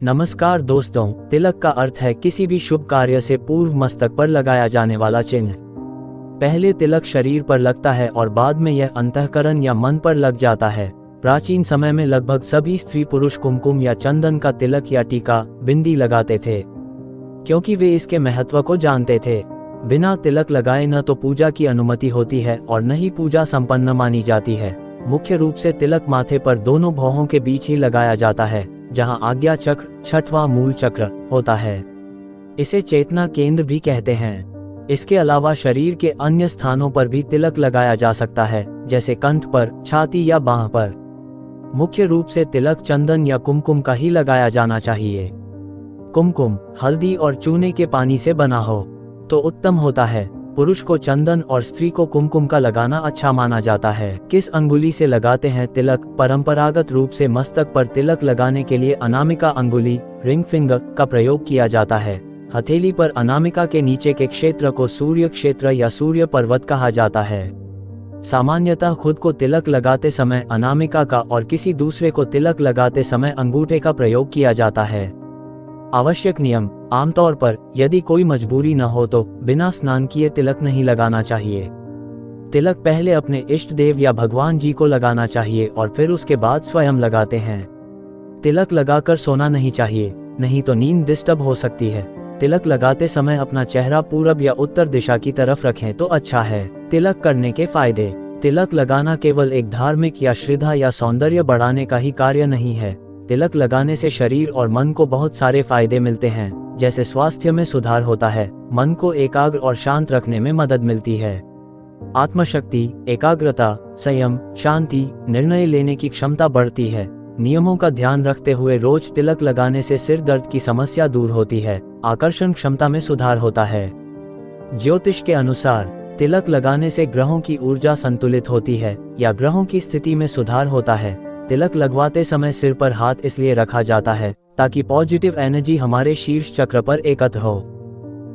नमस्कार दोस्तों, तिलक का अर्थ है किसी भी शुभ कार्य से पूर्व मस्तक पर लगाया जाने वाला चिन्ह। पहले तिलक शरीर पर लगता है और बाद में यह अंतःकरण या मन पर लग जाता है। प्राचीन समय में लगभग सभी स्त्री पुरुष कुमकुम या चंदन का तिलक या टीका बिंदी लगाते थे, क्योंकि वे इसके महत्व को जानते थे। बिना तिलक लगाए न तो पूजा की अनुमति होती है और न ही पूजा संपन्न मानी जाती है। मुख्य रूप से तिलक माथे पर दोनों भौहों के बीच ही लगाया जाता है, जहां आज्ञा चक्र, छठवां मूल चक्र होता है। इसे चेतना केंद्र भी कहते हैं। इसके अलावा शरीर के अन्य स्थानों पर भी तिलक लगाया जा सकता है, जैसे कंठ पर, छाती या बाह पर। मुख्य रूप से तिलक चंदन या कुमकुम का ही लगाया जाना चाहिए। कुमकुम हल्दी और चूने के पानी से बना हो तो उत्तम होता है। पुरुष को चंदन और स्त्री को कुमकुम का लगाना अच्छा माना जाता है। किस अंगुली से लगाते हैं तिलक? परंपरागत रूप से मस्तक पर तिलक लगाने के लिए अनामिका अंगुली, रिंग फिंगर का प्रयोग किया जाता है। हथेली पर अनामिका के नीचे के क्षेत्र को सूर्य क्षेत्र या सूर्य पर्वत कहा जाता है। सामान्यतः खुद को तिलक लगाते समय अनामिका का और किसी दूसरे को तिलक लगाते समय अंगूठे का प्रयोग किया जाता है। आवश्यक नियम: आमतौर पर यदि कोई मजबूरी न हो तो बिना स्नान किए तिलक नहीं लगाना चाहिए। तिलक पहले अपने इष्ट देव या भगवान जी को लगाना चाहिए और फिर उसके बाद स्वयं लगाते हैं। तिलक लगाकर सोना नहीं चाहिए, नहीं तो नींद डिस्टर्ब हो सकती है। तिलक लगाते समय अपना चेहरा पूरब या उत्तर दिशा की तरफ रखें तो अच्छा है। तिलक करने के फायदे: तिलक लगाना केवल एक धार्मिक या श्रद्धा या सौंदर्य बढ़ाने का ही कार्य नहीं है। तिलक लगाने से शरीर और मन को बहुत सारे फायदे मिलते हैं, जैसे स्वास्थ्य में सुधार होता है, मन को एकाग्र और शांत रखने में मदद मिलती है, आत्मशक्ति, एकाग्रता, संयम, शांति, निर्णय लेने की क्षमता बढ़ती है। नियमों का ध्यान रखते हुए रोज तिलक लगाने से सिर दर्द की समस्या दूर होती है, आकर्षण क्षमता में सुधार होता है। ज्योतिष के अनुसार तिलक लगाने से ग्रहों की ऊर्जा संतुलित होती है या ग्रहों की स्थिति में सुधार होता है। तिलक लगवाते समय सिर पर हाथ इसलिए रखा जाता है ताकि पॉजिटिव एनर्जी हमारे शीर्ष चक्र पर एकत्र हो।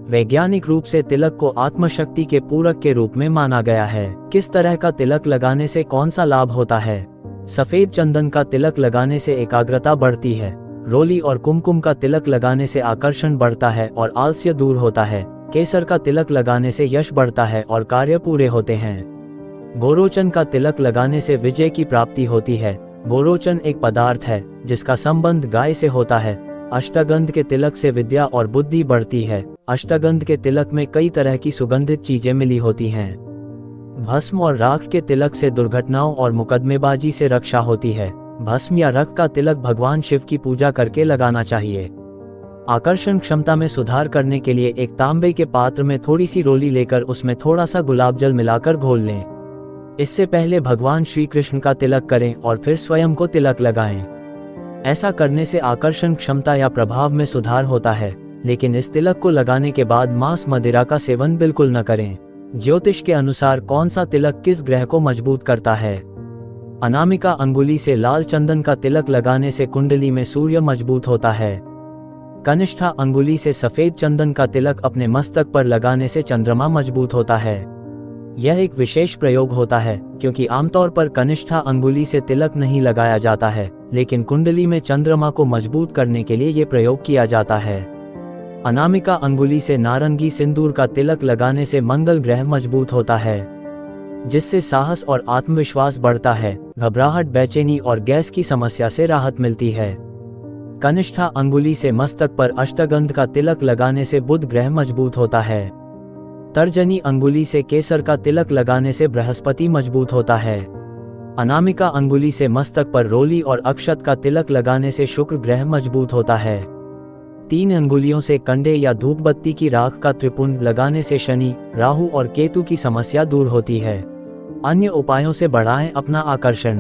वैज्ञानिक रूप से तिलक को आत्मशक्ति के पूरक के रूप में माना गया है। किस तरह का तिलक लगाने से कौन सा लाभ होता है? सफेद चंदन का तिलक लगाने से एकाग्रता बढ़ती है। रोली और कुमकुम का तिलक लगाने से आकर्षण बढ़ता है और आलस्य दूर होता है। केसर का तिलक लगाने से यश बढ़ता है और कार्य पूरे होते हैं। गोरोचन का तिलक लगाने से विजय की प्राप्ति होती है। गोरोचन एक पदार्थ है जिसका संबंध गाय से होता है। अष्टगंध के तिलक से विद्या और बुद्धि बढ़ती है। अष्टगंध के तिलक में कई तरह की सुगंधित चीजें मिली होती हैं। भस्म और राख के तिलक से दुर्घटनाओं और मुकदमेबाजी से रक्षा होती है। भस्म या रख का तिलक भगवान शिव की पूजा करके लगाना चाहिए। आकर्षण क्षमता में सुधार करने के लिए एक तांबे के पात्र में थोड़ी सी रोली लेकर उसमें थोड़ा सा गुलाब जल मिलाकर घोल लें। इससे पहले भगवान श्री कृष्ण का तिलक करें और फिर स्वयं को तिलक लगाएं। ऐसा करने से आकर्षण क्षमता या प्रभाव में सुधार होता है, लेकिन इस तिलक को लगाने के बाद मांस मदिरा का सेवन बिल्कुल न करें। ज्योतिष के अनुसार कौन सा तिलक किस ग्रह को मजबूत करता है? अनामिका अंगुली से लाल चंदन का तिलक लगाने से कुंडली में सूर्य मजबूत होता है। कनिष्ठा अंगुली से सफेद चंदन का तिलक अपने मस्तक पर लगाने से चंद्रमा मजबूत होता है। यह एक विशेष प्रयोग होता है क्योंकि आमतौर पर कनिष्ठा अंगुली से तिलक नहीं लगाया जाता है, लेकिन कुंडली में चंद्रमा को मजबूत करने के लिए ये प्रयोग किया जाता है। अनामिका अंगुली से नारंगी सिंदूर का तिलक लगाने से मंगल ग्रह मजबूत होता है, जिससे साहस और आत्मविश्वास बढ़ता है। घबराहट, बेचैनी और गैस की समस्या से राहत मिलती है। कनिष्ठा अंगुली से मस्तक पर अष्टगंध का तिलक लगाने से बुध ग्रह मजबूत होता है। तर्जनी अंगुली से केसर का तिलक लगाने से बृहस्पति मजबूत होता है। अनामिका अंगुली से मस्तक पर रोली और अक्षत का तिलक लगाने से शुक्र ग्रह मजबूत होता है। 3 अंगुलियों से कंडे या धूप बत्ती की राख का त्रिपुंड लगाने से शनि, राहु और केतु की समस्या दूर होती है। अन्य उपायों से बढ़ाएं अपना आकर्षण।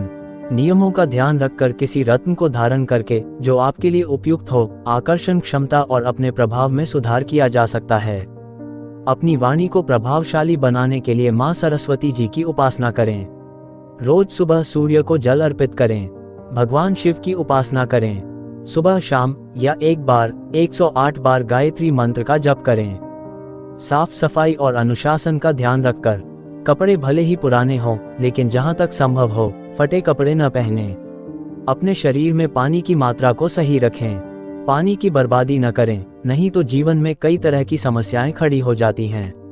नियमों का ध्यान रखकर किसी रत्न को धारण करके जो आपके लिए उपयुक्त हो, आकर्षण क्षमता और अपने प्रभाव में सुधार किया जा सकता है। अपनी वाणी को प्रभावशाली बनाने के लिए मां सरस्वती जी की उपासना करें। रोज सुबह सूर्य को जल अर्पित करें। भगवान शिव की उपासना करें। सुबह शाम या एक बार 108 बार गायत्री मंत्र का जप करें। साफ सफाई और अनुशासन का ध्यान रखकर कपड़े भले ही पुराने हों, लेकिन जहां तक संभव हो फटे कपड़े न पहनें। अपने शरीर में पानी की मात्रा को सही रखें। पानी की बर्बादी न करें, नहीं तो जीवन में कई तरह की समस्याएं खड़ी हो जाती हैं।